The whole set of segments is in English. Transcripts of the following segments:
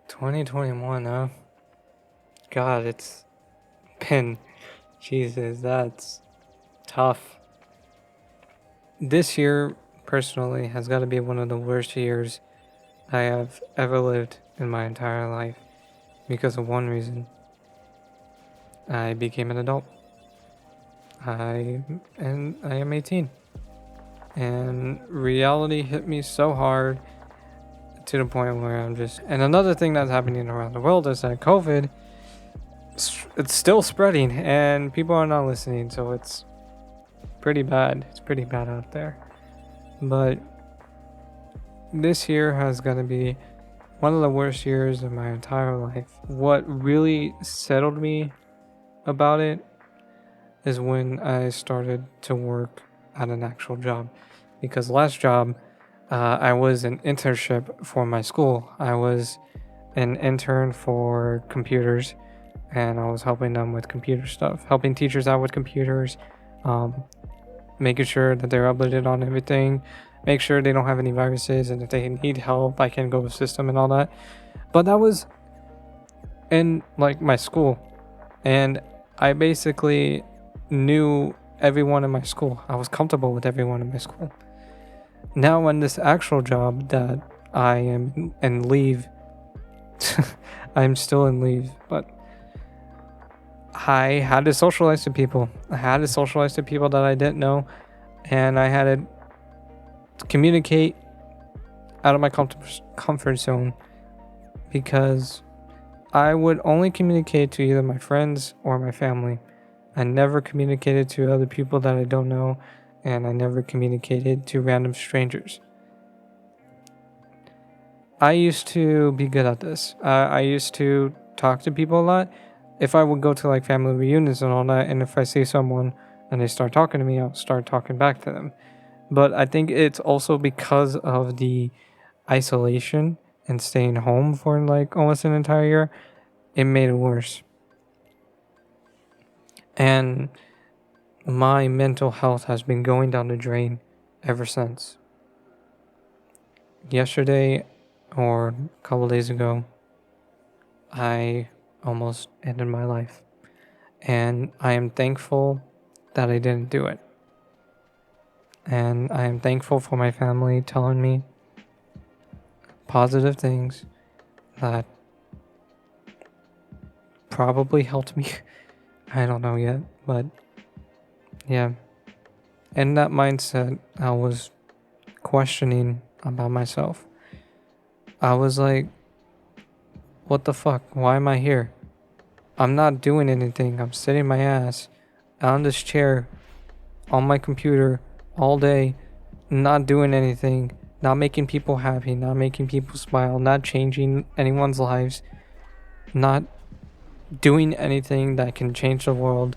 2021, huh? God, it's been. Jesus, that's tough. This year, personally, has got to be one of the worst years I have ever lived in my entire life because of one reason. I became an adult. I am 18. And reality hit me so hard to the point where I'm just. And another thing that's happening around the world is that COVID, it's still spreading and people are not listening, so it's pretty bad. It's pretty bad out there. But this year has got to be one of the worst years of my entire life. What really settled me about it is when I started to work at an actual job. Because last job, I was an internship for my school. I was an intern for computers, and I was helping them with computer stuff, helping teachers out with computers, making sure that they're updated on everything, make sure they don't have any viruses, and if they need help, I can go assist them and all that. But that was in like my school, and I basically knew everyone in my school. I was comfortable with everyone in my school. Now in this actual job that I am in leave, I'm still in leave, but I had to socialize to people. I had to socialize to people that I didn't know, and I had to communicate out of my comfort zone because I would only communicate to either my friends or my family. I never communicated to other people that I don't know, and I never communicated to random strangers. I used to be good at this. I used to talk to people a lot. If I would go to like family reunions and all that, and if I see someone and they start talking to me, I'll start talking back to them. But I think it's also because of the isolation and staying home for like almost an entire year, it made it worse. And my mental health has been going down the drain ever since. Yesterday, or a couple days ago, I almost ended my life. And I am thankful that I didn't do it. And I am thankful for my family telling me positive things that probably helped me. I don't know yet, but yeah. In that mindset, I was questioning about myself. I was like, what the fuck? Why am I here? I'm not doing anything. I'm sitting my ass on this chair on my computer all day, not doing anything, not making people happy, not making people smile, not changing anyone's lives, not doing anything that can change the world.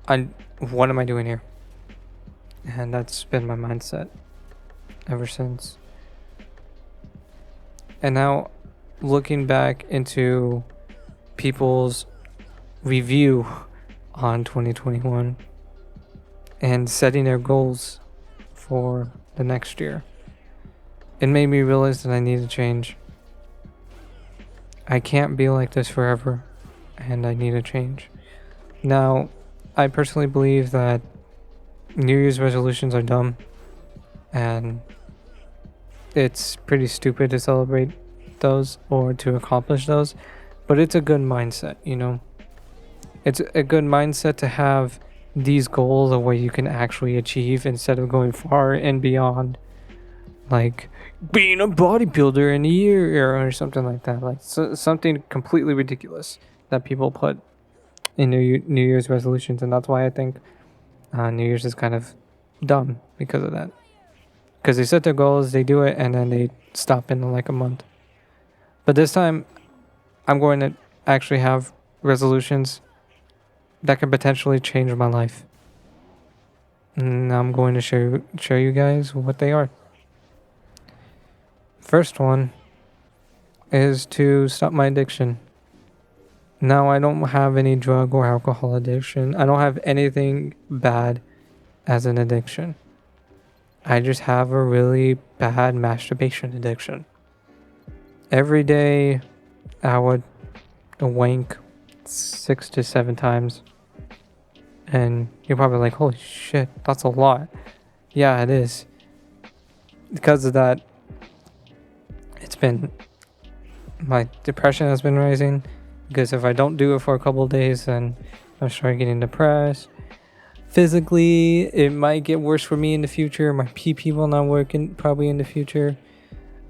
What am I doing here? And that's been my mindset ever since. And now, looking back into people's review on 2021 and setting their goals for the next year, it made me realize that I need to change. I can't be like this forever, and I need to change. Now, I personally believe that New Year's resolutions are dumb, and it's pretty stupid to celebrate those or to accomplish those, but it's a good mindset, you know? It's a good mindset to have these goals of what you can actually achieve instead of going far and beyond, like being a bodybuilder in a year or something like that. Like something completely ridiculous that people put in New Year's resolutions, and that's why I think New Year's is kind of dumb because of that. Because they set their goals, they do it, and then they stop in like a month. But this time, I'm going to actually have resolutions that could potentially change my life. And I'm going to show you guys what they are. First one is to stop my addiction. Now, I don't have any drug or alcohol addiction. I don't have anything bad as an addiction. I just have a really bad masturbation addiction. Every day I would wank 6 to 7 times. And you're probably like, holy shit, that's a lot. Yeah, it is. Because of that, my depression has been rising. Because if I don't do it for a couple of days, then I'll start getting depressed. Physically, it might get worse for me in the future. My PP will not work probably in the future.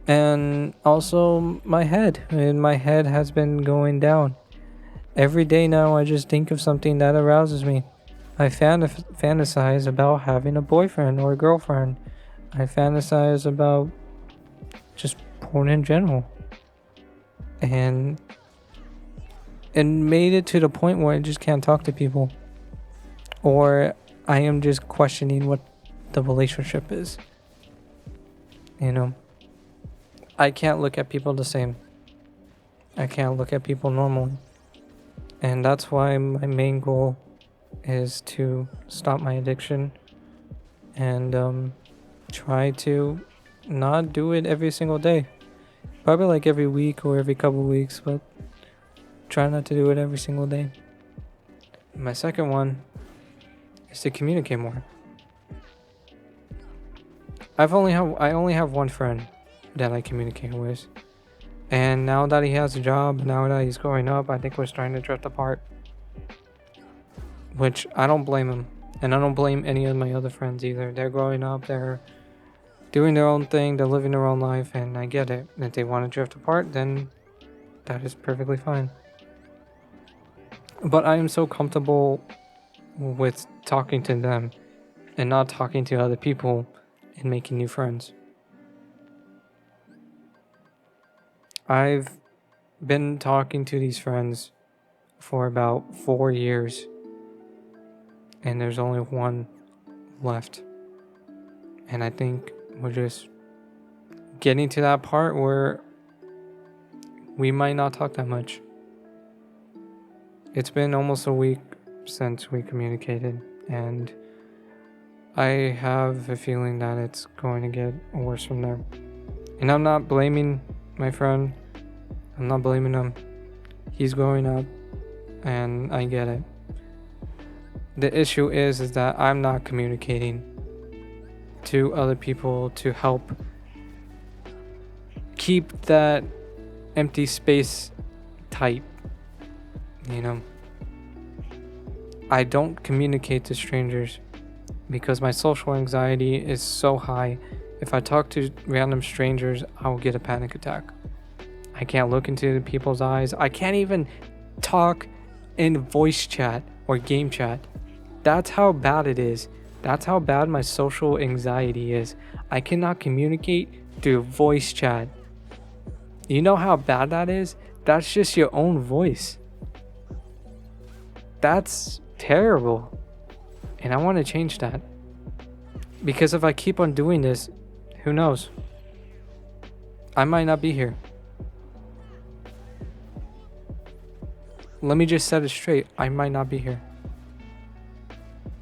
And also my head. And my head has been going down. Every day now I just think of something that arouses me. I fantasize about having a boyfriend or a girlfriend. I fantasize about just porn in general. And it made it to the point where I just can't talk to people. Or I am just questioning what the relationship is. You know, I can't look at people the same. I can't look at people normally. And that's why my main goal is to stop my addiction and try to not do it every single day. Probably like every week or every couple weeks, but try not to do it every single day. My second one is to communicate more. I only have one friend that I communicate with. And now that he has a job, now that he's growing up, I think we're starting to drift apart. Which I don't blame him. And I don't blame any of my other friends either. They're growing up, they're doing their own thing, they're living their own life, and I get it. And if they want to drift apart, then that is perfectly fine. But I am so comfortable with talking to them and not talking to other people and making new friends. I've been talking to these friends for about 4 years, and there's only one left. And I think we're just getting to that part where we might not talk that much. It's been almost a week since we communicated, and I have a feeling that it's going to get worse from there. And I'm not blaming my friend. I'm not blaming him. He's growing up, and I get it. The issue is that I'm not communicating to other people to help keep that empty space tight. You know, I don't communicate to strangers because my social anxiety is so high. If I talk to random strangers, I will get a panic attack. I can't look into people's eyes. I can't even talk in voice chat or game chat. That's how bad it is. That's how bad my social anxiety is. I cannot communicate through voice chat. You know how bad that is? That's just your own voice. That's terrible. And I want to change that. Because if I keep on doing this, who knows? I might not be here. Let me just set it straight. I might not be here.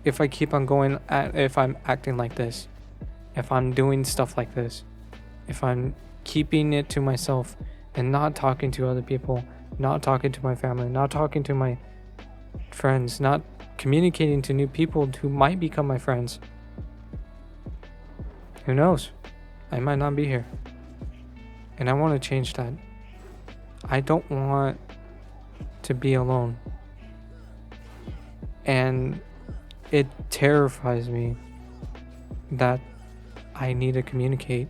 If I keep on if I'm acting like this, if I'm doing stuff like this, if I'm keeping it to myself and not talking to other people, not talking to my family, not talking to my friends, not communicating to new people who might become my friends. Who knows? I might not be here. And I want to change that. I don't want to be alone. And it terrifies me that I need to communicate.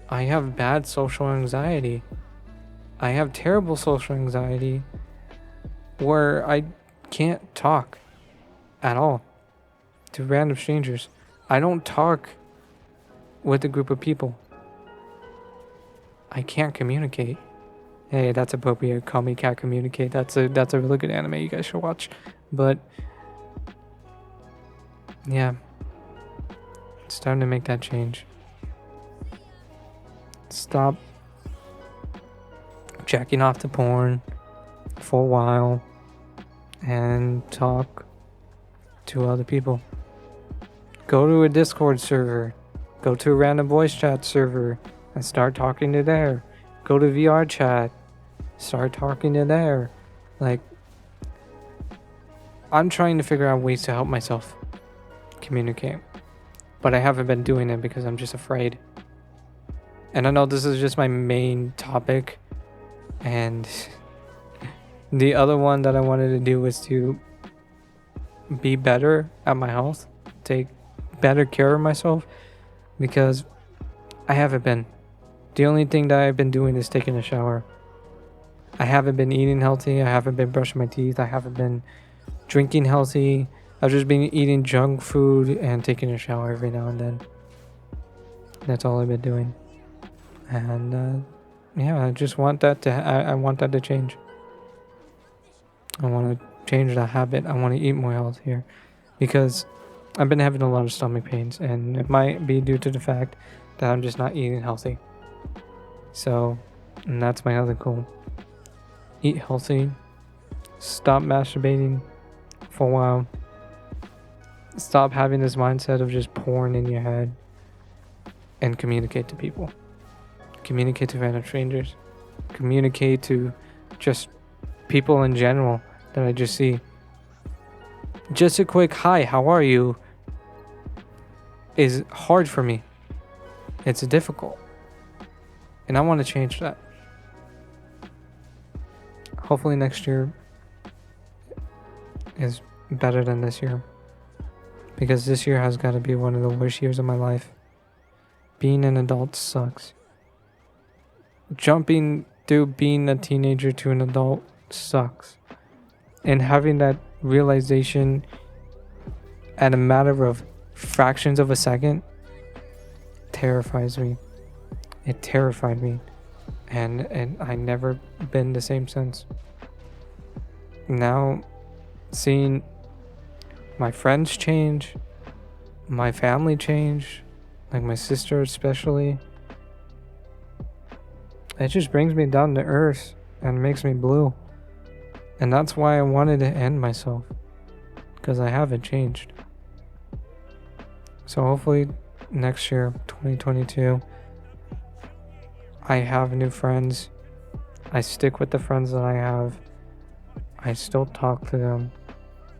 I have bad social anxiety. I have terrible social anxiety where I can't talk at all to random strangers. I don't talk with a group of people. I can't communicate. Hey, that's appropriate. Call me Cat Communicate. That's a really good anime you guys should watch. But yeah, it's time to make that change. Stop jacking off to porn for a while and talk to other people. Go to a Discord server, go to a random voice chat server and start talking to there. Go to VR chat. Start talking to there. Like, I'm trying to figure out ways to help myself communicate. But I haven't been doing it because I'm just afraid. And I know this is just my main topic. And the other one that I wanted to do was to be better at my health. Take better care of myself. Because I haven't been. The only thing that I've been doing is taking a shower. I haven't been eating healthy. I haven't been brushing my teeth. I haven't been drinking healthy. I've just been eating junk food and taking a shower every now and then. That's all I've been doing. And yeah, I just want that to. I want that to change. I want to change that habit. I want to eat more healthier, because I've been having a lot of stomach pains, and it might be due to the fact that I'm just not eating healthy. So, and that's my other goal. Eat healthy. Stop masturbating for a while. Stop having this mindset of just porn in your head. And communicate to people. Communicate to random strangers. Communicate to just people in general that I just see. Just a quick hi, how are you? Is hard for me. It's difficult. And I want to change that. Hopefully next year is better than this year. Because this year has got to be one of the worst years of my life. Being an adult sucks. Jumping through being a teenager to an adult sucks. And having that realization at a matter of fractions of a second terrifies me. It terrified me. And I never been the same since. Now, seeing my friends change, my family change, like my sister especially, it just brings me down to earth and makes me blue. And that's why I wanted to end myself, because I haven't changed. So hopefully next year, 2022, I have new friends. I stick with the friends that I have. I still talk to them.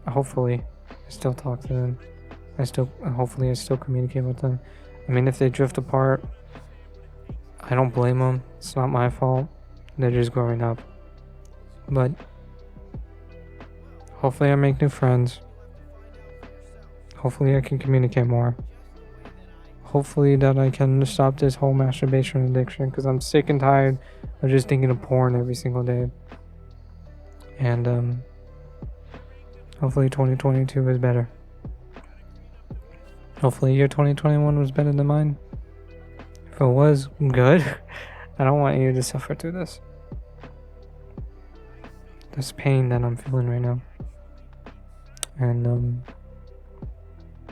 Hopefully, I still talk to them. Hopefully I still communicate with them. I mean, if they drift apart, I don't blame them. It's not my fault. They're just growing up. But hopefully I make new friends. Hopefully I can communicate more. Hopefully that I can stop this whole masturbation addiction, because I'm sick and tired of just thinking of porn every single day. And hopefully 2022 is better. Hopefully year 2021 was better than mine. If it was, good. I don't want you to suffer through this pain that I'm feeling right now. And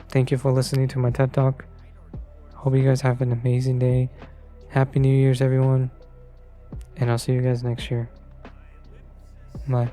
thank you for listening to my TED Talk. Hope you guys have an amazing day. Happy New Year's, everyone. And I'll see you guys next year. Bye.